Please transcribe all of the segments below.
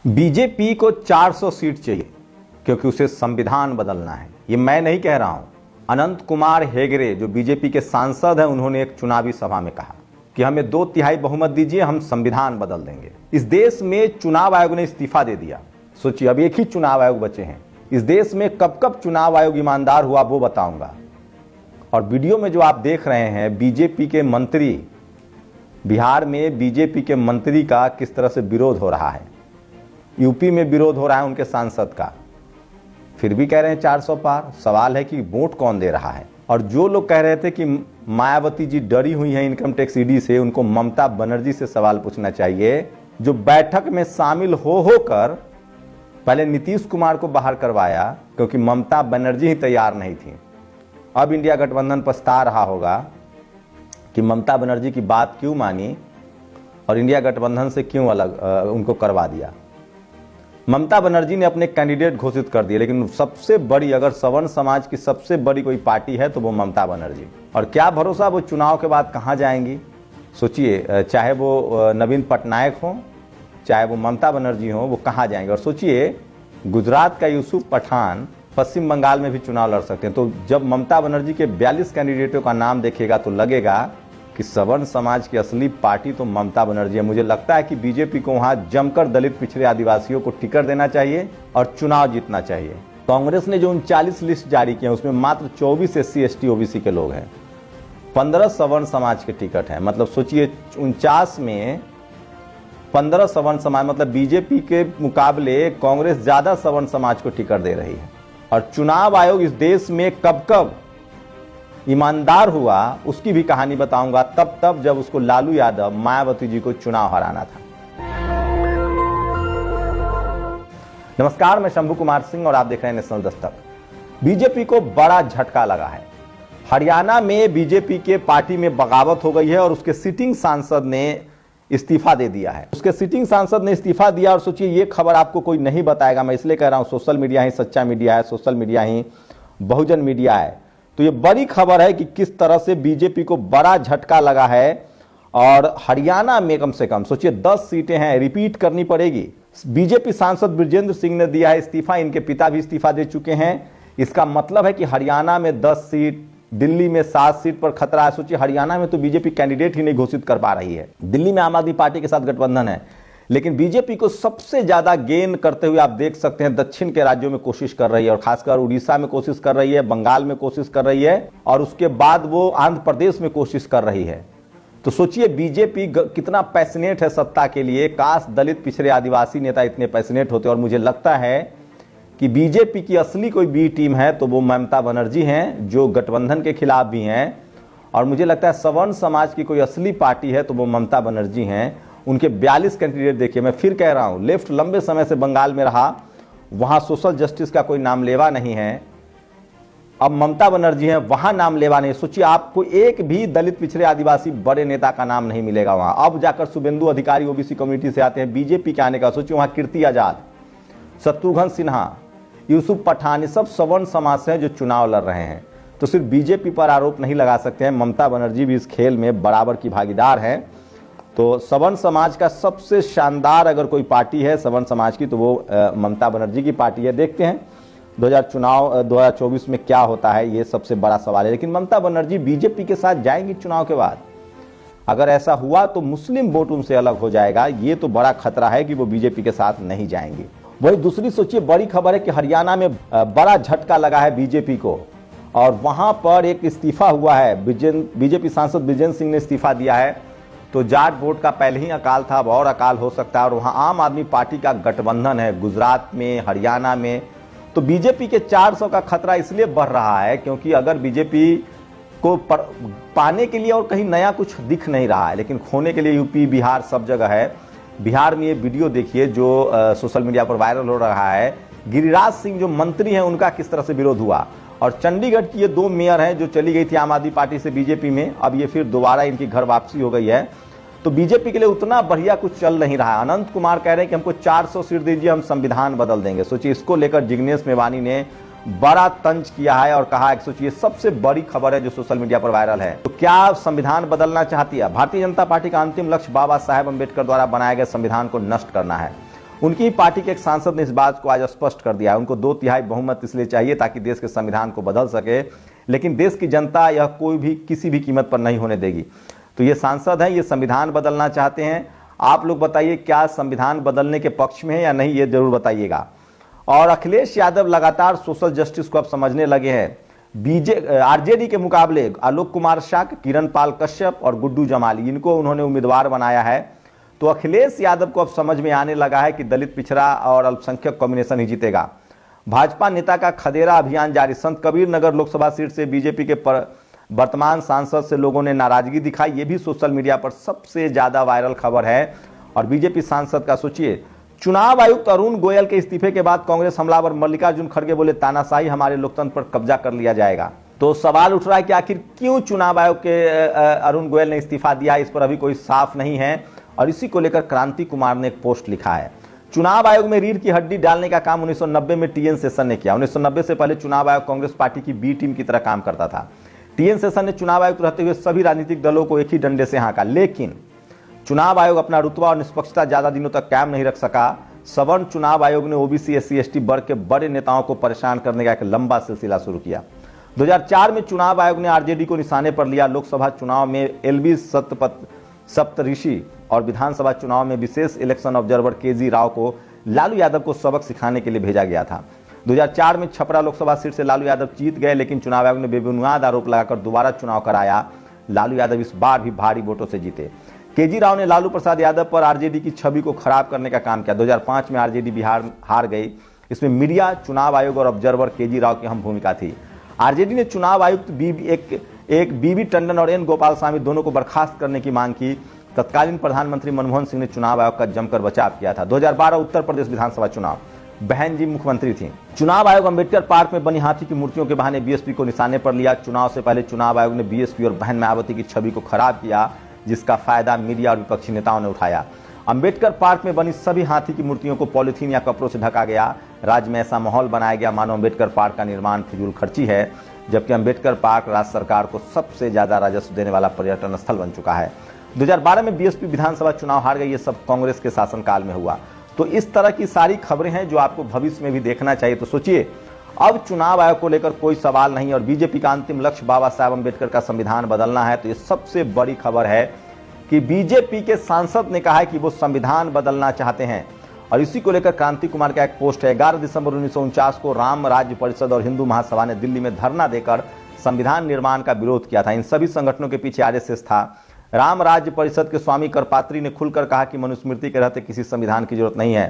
BJP को 400 seat चाहिए क्योंकि उसे संविधान बदलना है। ये मैं नहीं कह रहा हूं, अनंत कुमार हेगड़े जो बीजेपी के सांसद हैं, उन्होंने एक चुनावी सभा में कहा कि हमें 2/3 बहुमत दीजिए, हम संविधान बदल देंगे। इस देश में चुनाव आयोग ने इस्तीफा दे दिया। सोचिए, अब एक ही चुनाव आयोग बचे हैं। इस देश में कब कब चुनाव आयोग ईमानदार हुआ वो बताऊंगा। और वीडियो में जो आप देख रहे हैं, बीजेपी के मंत्री, बिहार में बीजेपी के मंत्री का किस तरह से विरोध हो रहा है, यूपी में विरोध हो रहा है उनके सांसद का, फिर भी कह रहे हैं 400 पार। सवाल है कि वोट कौन दे रहा है। और जो लोग कह रहे थे कि मायावती जी डरी हुई हैं इनकम टैक्स ईडी से, उनको ममता बनर्जी से सवाल पूछना चाहिए, जो बैठक में शामिल होकर पहले नीतीश कुमार को बाहर करवाया क्योंकि ममता बनर्जी ही तैयार नहीं थी। अब इंडिया गठबंधन पछता रहा होगा कि ममता बनर्जी की बात क्यों मानी और इंडिया गठबंधन से क्यों अलग उनको करवा दिया। ममता बनर्जी ने अपने कैंडिडेट घोषित कर दिए, लेकिन सबसे बड़ी, अगर सवर्ण समाज की सबसे बड़ी कोई पार्टी है तो वो ममता बनर्जी। और क्या भरोसा वो चुनाव के बाद कहां जाएंगी। सोचिए, चाहे वो नवीन पटनायक हो, चाहे वो ममता बनर्जी हो, वो कहां जाएंगे। और सोचिए, गुजरात का यूसुफ पठान पश्चिम बंगाल में भी चुनाव लड़ सकते हैं। तो जब ममता बनर्जी के 42 कैंडिडेटों का नाम देखेगा तो लगेगा कि सवर्ण समाज की असली पार्टी तो ममता बनर्जी है। मुझे लगता है कि बीजेपी को वहां जमकर दलित पिछड़े आदिवासियों को टिकट देना चाहिए और चुनाव जीतना चाहिए। कांग्रेस ने जो 39 लिस्ट जारी की है उसमें मात्र 24 SC ST OBC के लोग हैं, 15 सवर्ण समाज के टिकट हैं। मतलब सोचिए, 49 में 15 सवर्ण समाज, मतलब बीजेपी के मुकाबले कांग्रेस ज्यादा सवर्ण समाज को टिकट दे रही है। और चुनाव आयोग इस देश में कब कब ईमानदार हुआ उसकी भी कहानी बताऊंगा, तब जब उसको लालू यादव, मायावती जी को चुनाव हराना था। नमस्कार, मैं शंभू कुमार सिंह और आप देख रहे हैं नेशनल दस्तक। बीजेपी को बड़ा झटका लगा है। हरियाणा में बीजेपी के पार्टी में बगावत हो गई है और उसके सिटिंग सांसद ने इस्तीफा दे दिया है। उसके सिटिंग सांसद ने इस्तीफा दिया। और सोचिए, ये खबर आपको कोई नहीं बताएगा, मैं इसलिए कह रहा हूं, सोशल मीडिया ही सच्चा मीडिया है, सोशल मीडिया ही बहुजन मीडिया है। तो ये बड़ी खबर है कि किस तरह से बीजेपी को बड़ा झटका लगा है। और हरियाणा में कम से कम सोचिए 10 सीटें हैं, रिपीट करनी पड़ेगी। बीजेपी सांसद बृजेंद्र सिंह ने दिया है इस्तीफा, इनके पिता भी इस्तीफा दे चुके हैं। इसका मतलब है कि हरियाणा में 10 सीट, दिल्ली में 7 सीट पर खतरा है। सोचिए, हरियाणा में तो बीजेपी कैंडिडेट ही नहीं घोषित कर पा रही है। दिल्ली में आम आदमी पार्टी के साथ गठबंधन है, लेकिन बीजेपी को सबसे ज्यादा गेन करते हुए आप देख सकते हैं दक्षिण के राज्यों में कोशिश कर रही है, और खासकर उड़ीसा में कोशिश कर रही है, बंगाल में कोशिश कर रही है, और उसके बाद वो आंध्र प्रदेश में कोशिश कर रही है। तो सोचिए, बीजेपी कितना पैशनेट है सत्ता के लिए। काश दलित पिछड़े आदिवासी नेता इतने पैशनेट होते। और मुझे लगता है कि बीजेपी की असली कोई बी टीम है तो वो ममता बनर्जी हैं, जो गठबंधन के खिलाफ भी हैं। और मुझे लगता है सवर्ण समाज की कोई असली पार्टी है तो वो ममता बनर्जी हैं। उनके 42 कैंडिडेट देखिए, मैं फिर कह रहा हूं, लेफ्ट लंबे समय से बंगाल में रहा, वहां सोशल जस्टिस का कोई नाम लेवा नहीं है। अब ममता बनर्जी है, वहां नाम लेवा नहीं। सोचिए, आपको एक भी दलित पिछड़े आदिवासी बड़े नेता का नाम नहीं मिलेगा वहां। अब जाकर शुभेंदु अधिकारी ओबीसी कम्युनिटी से आते हैं, बीजेपी के आने का सोचिए, वहां कीर्ति आजाद, शत्रुघ्न सिन्हा, यूसुफ पठान, ये सब सवर्ण समाज से हैं जो चुनाव लड़ रहे हैं। तो सिर्फ बीजेपी पर आरोप नहीं लगा सकते हैं, ममता बनर्जी भी इस खेल में बराबर की भागीदार है। तो सवर्ण समाज का सबसे शानदार अगर कोई पार्टी है सवर्ण समाज की तो वो ममता बनर्जी की पार्टी है। देखते हैं 2024 में क्या होता है, ये सबसे बड़ा सवाल है। लेकिन ममता बनर्जी बीजेपी के साथ जाएंगी चुनाव के बाद। अगर ऐसा हुआ तो मुस्लिम वोट उनसे अलग हो जाएगा। ये तो बड़ा खतरा है कि वो बीजेपी के साथ नहीं जाएंगी। वही दूसरी सोचिए, बड़ी खबर है कि हरियाणा में बड़ा झटका लगा है बीजेपी को, और वहां पर एक इस्तीफा हुआ है। बीजेपी सांसद बृजेंद्र सिंह ने इस्तीफा दिया है। तो जाट वोट का पहले ही अकाल था, अब और अकाल हो सकता है। और वहां आम आदमी पार्टी का गठबंधन है गुजरात में, हरियाणा में। तो बीजेपी के 400 का खतरा इसलिए बढ़ रहा है क्योंकि अगर बीजेपी को पाने के लिए और कहीं नया कुछ दिख नहीं रहा है, लेकिन खोने के लिए यूपी, बिहार सब जगह है। बिहार में ये वीडियो देखिए जो सोशल मीडिया पर वायरल हो रहा है। गिरिराज सिंह जो मंत्री हैं, उनका किस तरह से विरोध हुआ। और चंडीगढ़ की ये 2 मेयर हैं जो चली गई थी आम आदमी पार्टी से बीजेपी में, अब ये फिर दोबारा इनकी घर वापसी हो गई है। तो बीजेपी के लिए उतना बढ़िया कुछ चल नहीं रहा है। अनंत कुमार कह रहे हैं कि हमको 400 सीट दीजिए, हम संविधान बदल देंगे। सोचिए, इसको लेकर जिग्नेश मेवानी ने बड़ा तंज किया है और कहा है कि सोचिए, सबसे बड़ी खबर है जो सोशल मीडिया पर वायरल है। तो क्या संविधान बदलना चाहती है भारतीय जनता पार्टी का? अंतिम लक्ष्य बाबा साहेब अम्बेडकर द्वारा बनाए गए संविधान को नष्ट करना है। उनकी ही पार्टी के एक सांसद ने इस बात को आज स्पष्ट कर दिया है। उनको 2/3 बहुमत इसलिए चाहिए ताकि देश के संविधान को बदल सके, लेकिन देश की जनता यह कोई भी किसी भी कीमत पर नहीं होने देगी। तो ये सांसद हैं, ये संविधान बदलना चाहते हैं। आप लोग बताइए, क्या संविधान बदलने के पक्ष में है या नहीं, ये जरूर बताइएगा। और अखिलेश यादव लगातार सोशल जस्टिस को अब समझने लगे हैं। आरजेडी के मुकाबले आलोक कुमार शाह, किरण पाल कश्यप और गुड्डू जमाली, इनको उन्होंने उम्मीदवार बनाया है। तो अखिलेश यादव को अब समझ में आने लगा है कि दलित, पिछड़ा और अल्पसंख्यक कॉम्बिनेशन ही जीतेगा। भाजपा नेता का खदेड़ा अभियान जारी। संत कबीर नगर लोकसभा सीट से बीजेपी के वर्तमान सांसद से लोगों ने नाराजगी दिखाई। ये भी सोशल मीडिया पर सबसे ज्यादा वायरल खबर है। और बीजेपी सांसद का सोचिए, चुनाव आयुक्त अरुण गोयल के इस्तीफे के बाद कांग्रेस हमलावर मल्लिकार्जुन खड़गे बोले, तानाशाही हमारे लोकतंत्र पर कब्जा कर लिया जाएगा। तो सवाल उठ रहा है कि आखिर क्यों चुनाव आयोग के अरुण गोयल ने इस्तीफा दिया, इस पर अभी कोई साफ नहीं है। और इसी को लेकर क्रांति कुमार ने एक पोस्ट लिखा है। चुनाव आयोग में रीढ़ की हड्डी डालने का काम 1990 में टीएन शेषन ने किया। 1990 से पहले चुनाव आयोग कांग्रेस पार्टी की बी टीम की तरह काम करता था। टीएन शेषन ने चुनाव आयुक्त रहते हुए सभी राजनीतिक दलों को एक ही डंडे से हाँका, लेकिन चुनाव आयोग अपना रुतबा और निष्पक्षता ज्यादा दिनों तक कायम नहीं रख सका। सवर्ण चुनाव आयोग ने ओबीसी, एससी, एसटी वर्ग के बड़े नेताओं को परेशान करने का एक लंबा सिलसिला शुरू किया। 2004 में चुनाव आयोग ने आरजेडी को निशाने पर लिया। लोकसभा चुनाव में एलबी सप्तऋषि और विधानसभा चुनाव में विशेष इलेक्शन ऑब्जर्वर केजी राव को लालू यादव को सबक सिखाने के लिए भेजा गया था। 2004 में छपरा लोकसभा सीट से लालू यादव जीत गए, लेकिन चुनाव आयोग ने बेबुनियाद आरोप लगाकर दोबारा चुनाव कराया। लालू यादव इस बार भी भारी वोटों से जीते। केजी राव ने लालू प्रसाद यादव पर आरजेडी की छवि को खराब करने का काम किया। 2005 में आरजेडी बिहार हार गई। इसमें मीडिया, चुनाव आयोग और ऑब्जर्वर केजी राव की अहम भूमिका थी। आरजेडी ने चुनाव आयुक्त बीबी टंडन और एन गोपाल स्वामी दोनों को बर्खास्त करने की मांग की। तत्कालीन प्रधानमंत्री मनमोहन सिंह ने चुनाव आयोग का जमकर बचाव किया था। 2012 उत्तर प्रदेश विधानसभा चुनाव, बहन जी मुख्यमंत्री थी। चुनाव आयोग अम्बेडकर पार्क में बनी हाथी की मूर्तियों के बहाने बीएसपी को निशाने पर लिया। चुनाव से पहले चुनाव आयोग ने बीएसपी और बहन मायावती की छवि को खराब किया, जिसका फायदा मीडिया और विपक्षी नेताओं ने उठाया। अम्बेडकर पार्क में बनी सभी हाथी की मूर्तियों को पॉलिथीन या कपड़ों से ढका गया। राज्य में ऐसा माहौल बनाया गया मानो अम्बेडकर पार्क का निर्माण फिजूल खर्ची है, जबकि अम्बेडकर पार्क राज्य सरकार को सबसे ज्यादा राजस्व देने वाला पर्यटन स्थल बन चुका है। 2012 में बीएसपी विधानसभा चुनाव हार गई। ये सब कांग्रेस के शासनकाल में हुआ। तो इस तरह की सारी खबरें हैं जो आपको भविष्य में भी देखना चाहिए। तो सोचिए, अब चुनाव आयोग को लेकर कोई सवाल नहीं और बीजेपी का अंतिम लक्ष्य बाबा साहब अम्बेडकर का संविधान बदलना है। तो ये सबसे बड़ी खबर है कि बीजेपी के सांसद ने कहा है कि वो संविधान बदलना चाहते हैं। और इसी को लेकर क्रांति कुमार का एक पोस्ट है। 11 दिसंबर 1949 को राम राज्य परिषद और हिंदू महासभा ने दिल्ली में धरना देकर संविधान निर्माण का विरोध किया था। इन सभी संगठनों के पीछे आरएसएस था। राम राज्य परिषद के स्वामी करपात्री ने खुलकर कहा कि मनुस्मृति के रहते किसी संविधान की जरूरत नहीं है।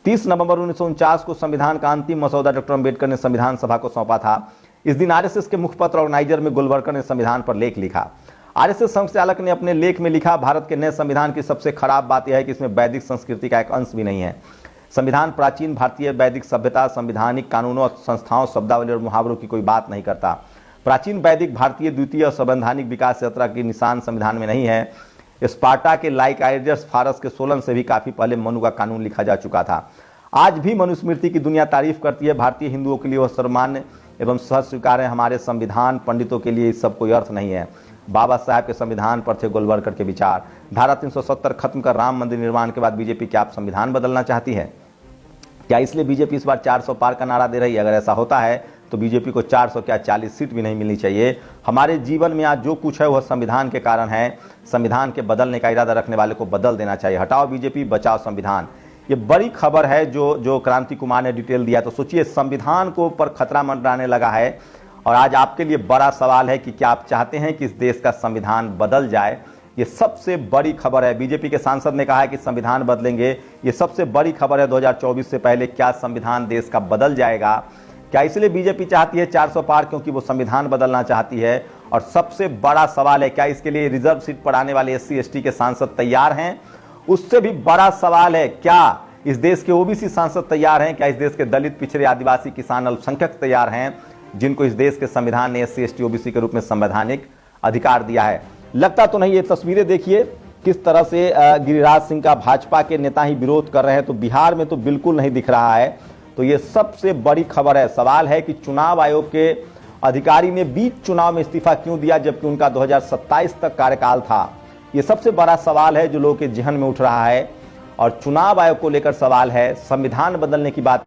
30 नवंबर 1949 को संविधान का अंतिम मसौदा डॉक्टर अंबेडकर ने संविधान सभा को सौंपा था। इस दिन आरएसएस के मुखपत्र ऑर्गेनाइजर में गोलवलकर ने संविधान पर लेख लिखा। आरएसएस संचालक ने अपने लेख में लिखा, भारत के नए संविधान की सबसे खराब बात यह है कि इसमें वैदिक संस्कृति का एक अंश भी नहीं है। संविधान प्राचीन भारतीय वैदिक सभ्यता, संविधानिक कानूनों, संस्थाओं, शब्दावली और मुहावरों की कोई बात नहीं करता। प्राचीन वैदिक भारतीय द्वितीय संवैधानिक विकास यात्रा की निशान संविधान में नहीं है। स्पार्टा के लाइकाइडस फारस के सोलन से भी काफी पहले मनु का कानून लिखा जा चुका था। आज भी मनुस्मृति की दुनिया तारीफ करती है। भारतीय हिंदुओं के लिए वह सर्वमान्य एवं सहज स्वीकार है। हमारे संविधान पंडितों के लिए इस सब कोई अर्थ नहीं है। बाबा साहब के संविधान पर थे गोलवलकर के विचार। धारा 370 खत्म कर राम मंदिर निर्माण के बाद बीजेपी क्या आप संविधान बदलना चाहती है? क्या इसलिए बीजेपी इस बार 400 पार का नारा दे रही है? अगर ऐसा होता है तो बीजेपी को 400 क्या 40 सीट भी नहीं मिलनी चाहिए। हमारे जीवन में आज जो कुछ है वह संविधान के कारण है। संविधान के बदलने का इरादा रखने वाले को बदल देना चाहिए। हटाओ बीजेपी, बचाओ संविधान। ये बड़ी खबर है जो क्रांति कुमार ने डिटेल दिया। तो सोचिए, संविधान को ऊपर खतरा मंडराने लगा है। और आज आपके लिए बड़ा सवाल है कि क्या आप चाहते हैं कि इस देश का संविधान बदल जाए? ये सबसे बड़ी खबर है। बीजेपी के सांसद ने कहा है कि संविधान बदलेंगे। ये सबसे बड़ी खबर है। 2024 से पहले क्या संविधान देश का बदल जाएगा? क्या इसलिए बीजेपी चाहती है 400 पार क्योंकि वो संविधान बदलना चाहती है? और सबसे बड़ा सवाल है, क्या इसके लिए रिजर्व सीट पर आने वाले एससी एसटी के सांसद तैयार हैं? उससे भी बड़ा सवाल है, क्या इस देश के ओबीसी सांसद तैयार हैं? क्या इस देश के दलित, पिछड़े, आदिवासी, किसान, अल्पसंख्यक तैयार हैं, जिनको इस देश के संविधान ने एससी एसटी ओबीसी के रूप में संवैधानिक अधिकार दिया है? लगता तो नहीं। ये तस्वीरें देखिए किस तरह से गिरिराज सिंह का भाजपा के नेता ही विरोध कर रहे हैं। तो बिहार में तो बिल्कुल नहीं दिख रहा है। तो ये सबसे बड़ी खबर है। सवाल है कि चुनाव आयोग के अधिकारी ने बीच चुनाव में इस्तीफा क्यों दिया जबकि उनका 2027 तक कार्यकाल था? ये सबसे बड़ा सवाल है जो लोगों के जहन में उठ रहा है। और चुनाव आयोग को लेकर सवाल है, संविधान बदलने की बात